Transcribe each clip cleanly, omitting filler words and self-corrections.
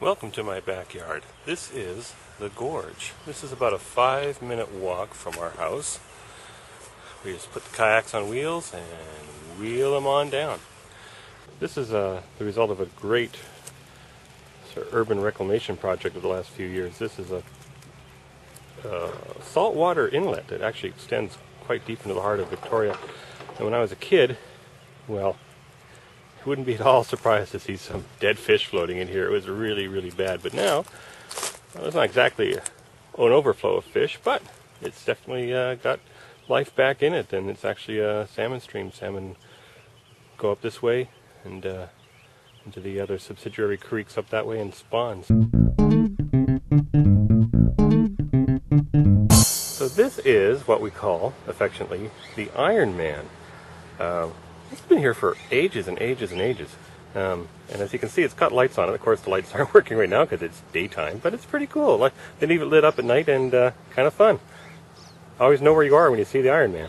Welcome to my backyard. This is the Gorge. This is about a 5-minute walk from our house. We just put the kayaks on wheels and wheel them on down. This is the result of a great sort of urban reclamation project of the last few years. This is a saltwater inlet that actually extends quite deep into the heart of Victoria. And when I was a kid, well, I wouldn't be at all surprised to see some dead fish floating in here. It was really, really bad. But now, well, it's not exactly an overflow of fish, but it's definitely got life back in it. And it's actually a salmon stream. Salmon go up this way and into the other subsidiary creeks up that way and spawns. So this is what we call, affectionately, the Iron Man. It's been here for ages and ages and ages. And as you can see, it's got lights on it. Of course, the lights aren't working right now because it's daytime, but it's pretty cool. Like, they leave it lit up at night and kind of fun. Always know where you are when you see the Iron Man.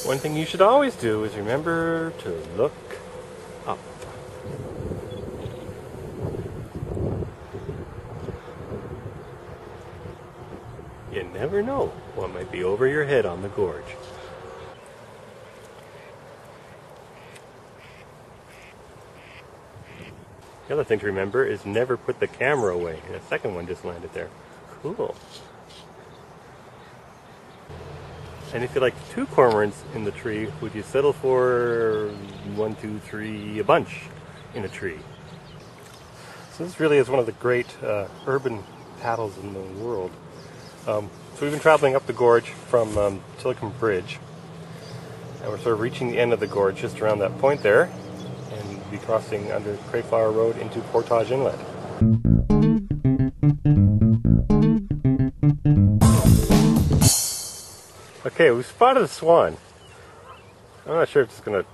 One thing you should always do is remember to look up. You never know what might be over your head on the gorge. The other thing to remember is never put the camera away. The second one just landed there. Cool. And if you like 2 cormorants in the tree, would you settle for 1, 2, 3, a bunch in a tree? So this really is one of the great urban paddles in the world. So we've been traveling up the gorge from Tillicum Bridge, and we're sort of reaching the end of the gorge just around that point there. Be crossing under Crayflower Road into Portage Inlet. Okay, we spotted a swan. I'm not sure if it's gonna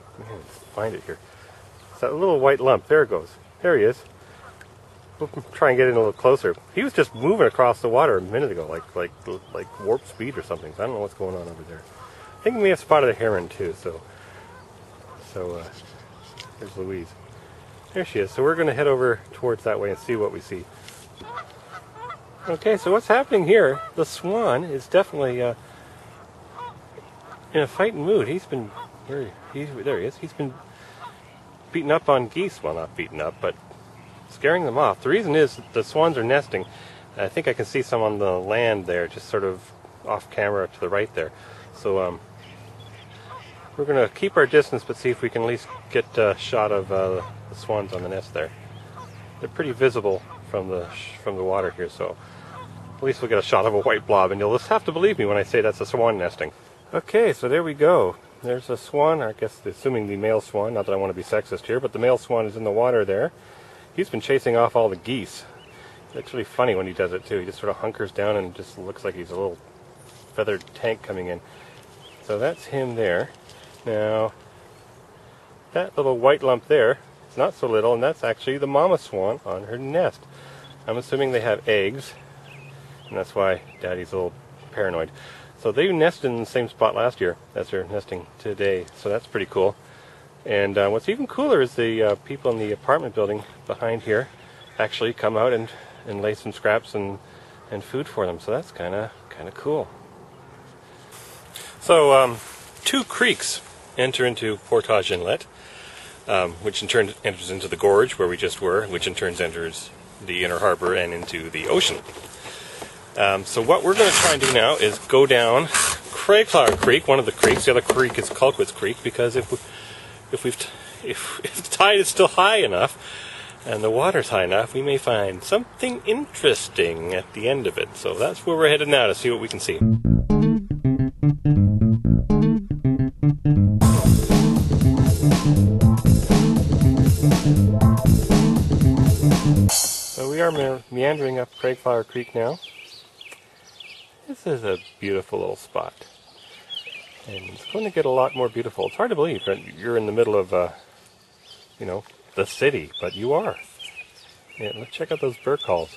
find it here. It's that little white lump. There it goes. There he is. We'll try and get in a little closer. He was just moving across the water a minute ago, like warp speed or something. So I don't know what's going on over there. I think we may have spotted a heron too. So. There's Louise. There she is. So we're going to head over towards that way and see what we see. Okay, so what's happening here? The swan is definitely in a fighting mood. There he is. He's been beating up on geese. Well, not beating up, but scaring them off. The reason is that the swans are nesting. I think I can see some on the land there, just sort of off camera to the right there. So we're going to keep our distance, but see if we can at least get a shot of the swans on the nest there. They're pretty visible from the water here, so at least we'll get a shot of a white blob, and you'll just have to believe me when I say that's a swan nesting. Okay, so there we go. There's a swan, I guess assuming the male swan, not that I want to be sexist here, but the male swan is in the water there. He's been chasing off all the geese. It's really funny when he does it too. He just sort of hunkers down and just looks like he's a little feathered tank coming in. So that's him there. Now, that little white lump there is not so little, and that's actually the mama swan on her nest. I'm assuming they have eggs, and that's why Daddy's a little paranoid. So they nested in the same spot last year as they're nesting today, so that's pretty cool. And what's even cooler is the people in the apartment building behind here actually come out and lay some scraps and food for them, so that's kind of cool. So, 2 creeks enter into Portage Inlet, which in turn enters into the gorge where we just were, which in turn enters the inner harbor and into the ocean. So what we're going to try and do now is go down Crayflower Creek, one of the creeks. The other creek is Culquit's Creek, because if the tide is still high enough and the water's high enough, we may find something interesting at the end of it. So that's where we're headed now to see what we can see. So we are meandering up Crayflower Creek now. This is a beautiful little spot. And it's going to get a lot more beautiful. It's hard to believe that you're in the middle of, the city, but you are. Yeah, let's check out those bird calls.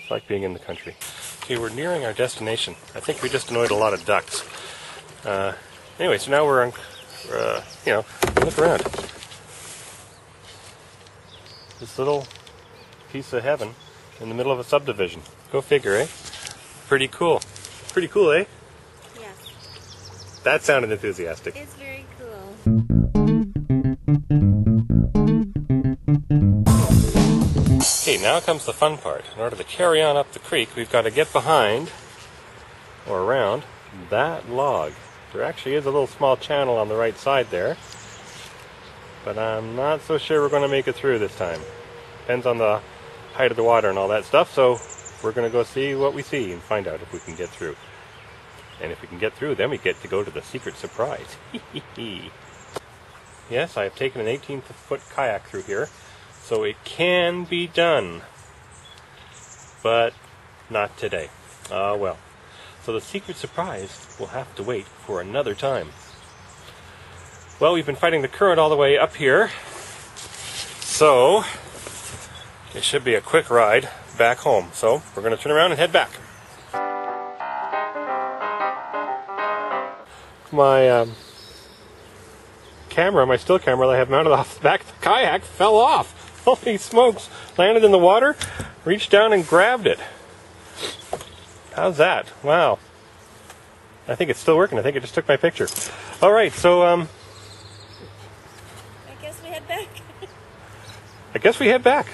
It's like being in the country. Okay, we're nearing our destination. I think we just annoyed a lot of ducks. Anyway, so now we're on, look around. This little piece of heaven in the middle of a subdivision. Go figure, eh? Pretty cool. Pretty cool, eh? Yes. That sounded enthusiastic. It's very cool. Okay, now comes the fun part. In order to carry on up the creek, we've got to get behind, or around, that log. There actually is a little small channel on the right side there, but I'm not so sure we're going to make it through this time. Depends on the height of the water and all that stuff, so we're going to go see what we see and find out if we can get through. And if we can get through, then we get to go to the secret surprise. Yes, I have taken an 18-foot kayak through here, so it can be done, but not today. Well. So the secret surprise will have to wait for another time. Well, we've been fighting the current all the way up here, so it should be a quick ride back home. So we're going to turn around and head back. My camera, my still camera that I have mounted off the back of the kayak fell off. Holy smokes! Landed in the water, reached down and grabbed it. How's that? Wow. I think it's still working. I think it just took my picture. Alright, so, I guess we head back. I guess we head back.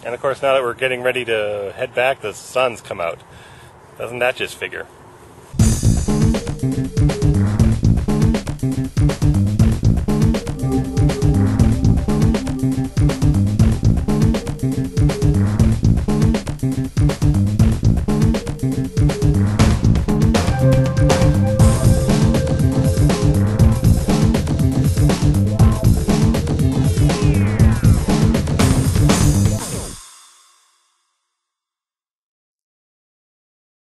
And of course, now that we're getting ready to head back, the sun's come out. Doesn't that just figure?